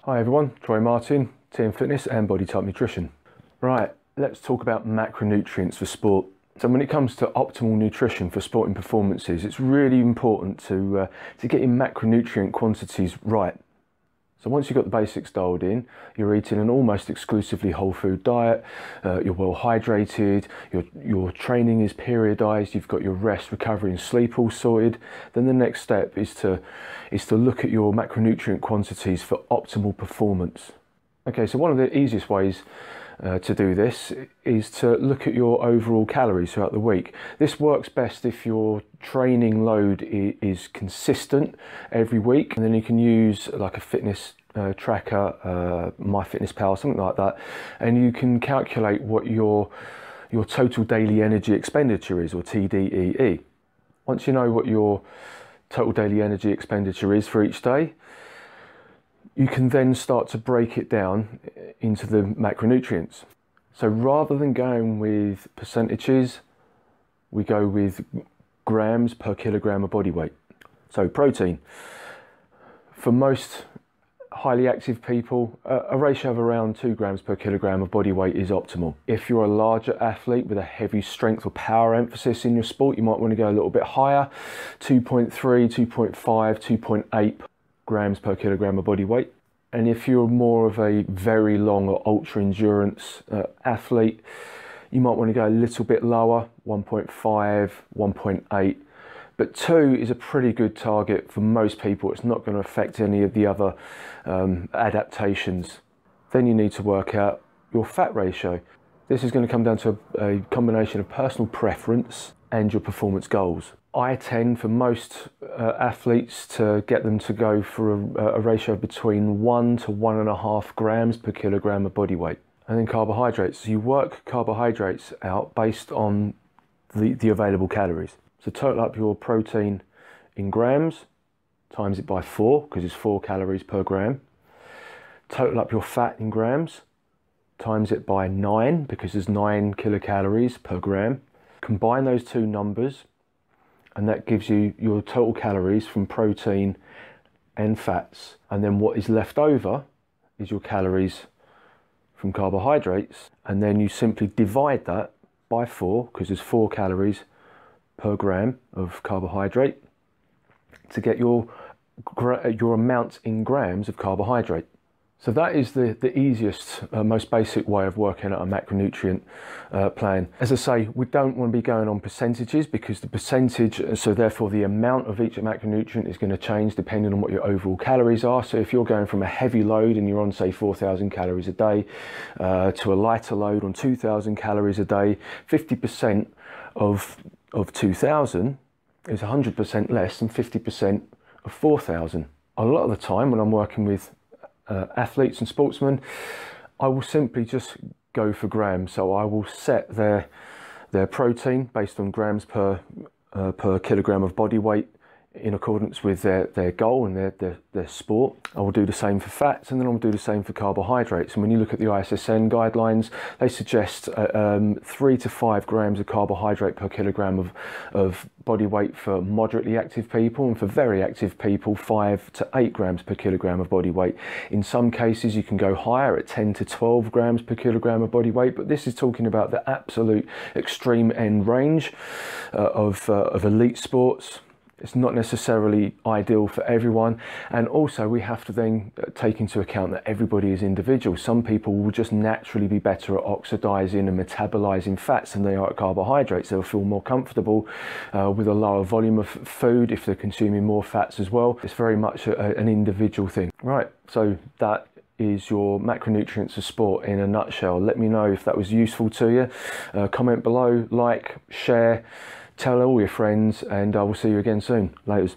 Hi everyone, Troy Martin, TM Fitness and Body Type Nutrition. Right, let's talk about macronutrients for sport. So when it comes to optimal nutrition for sporting performances, it's really important to get your macronutrient quantities right. So once you've got the basics dialed in, you're eating an almost exclusively whole food diet, you're well hydrated, your training is periodized, you've got your rest, recovery and sleep all sorted, then the next step is to look at your macronutrient quantities for optimal performance. Okay, so one of the easiest ways to do this is to look at your overall calories throughout the week. This works best if your training load is consistent every week, and then you can use like a fitness tracker, MyFitnessPal, something like that, and you can calculate what your total daily energy expenditure is, or TDEE. Once you know what your total daily energy expenditure is for each day, you can then start to break it down into the macronutrients. So rather than going with percentages, we go with grams per kilogram of body weight. So protein. For most highly active people, a ratio of around 2 grams per kilogram of body weight is optimal. If you're a larger athlete with a heavy strength or power emphasis in your sport, you might want to go a little bit higher, 2.3, 2.5, 2.8 grams per kilogram of body weight. And if you're more of a very long or ultra endurance athlete, you might want to go a little bit lower, 1.5, 1.8. But 2 is a pretty good target for most people. It's not going to affect any of the other adaptations. Then you need to work out your fat ratio. This is going to come down to a combination of personal preference and your performance goals. I tend for most athletes to get them to go for a ratio between 1 to 1.5 grams per kilogram of body weight. And then carbohydrates. So you work carbohydrates out based on the available calories. So total up your protein in grams, times it by 4, because it's 4 calories per gram. Total up your fat in grams, times it by 9, because there's 9 kilocalories per gram. Combine those two numbers, and that gives you your total calories from protein and fats. And then what is left over is your calories from carbohydrates. And then you simply divide that by 4, because there's 4 calories per gram of carbohydrate, to get your amount in grams of carbohydrate. So that is the easiest, most basic way of working out a macronutrient plan. As I say, we don't want to be going on percentages, because the percentage, so therefore the amount of each macronutrient is going to change depending on what your overall calories are. So if you're going from a heavy load and you're on say 4,000 calories a day to a lighter load on 2,000 calories a day, 50% of 2,000 is 100% less than 50% of 4,000. A lot of the time when I'm working with athletes and sportsmen, I will simply just go for grams. So I will set their protein based on grams per kilogram of body weight in accordance with their goal and their sport. I will do the same for fats, and then I'll do the same for carbohydrates. And when you look at the ISSN guidelines, they suggest 3 to 5 grams of carbohydrate per kilogram of body weight for moderately active people, and for very active people 5 to 8 grams per kilogram of body weight. In some cases you can go higher at 10 to 12 grams per kilogram of body weight, but this is talking about the absolute extreme end range of elite sports. It's not necessarily ideal for everyone, and also we have to then take into account that everybody is individual. Some people will just naturally be better at oxidizing and metabolizing fats than they are at carbohydrates. They'll feel more comfortable with a lower volume of food if they're consuming more fats as well. It's very much an individual thing. Right, so that is your macronutrients of sport in a nutshell. Let me know if that was useful to you. Comment below, like, share, tell all your friends, and I will see you again soon. Laters.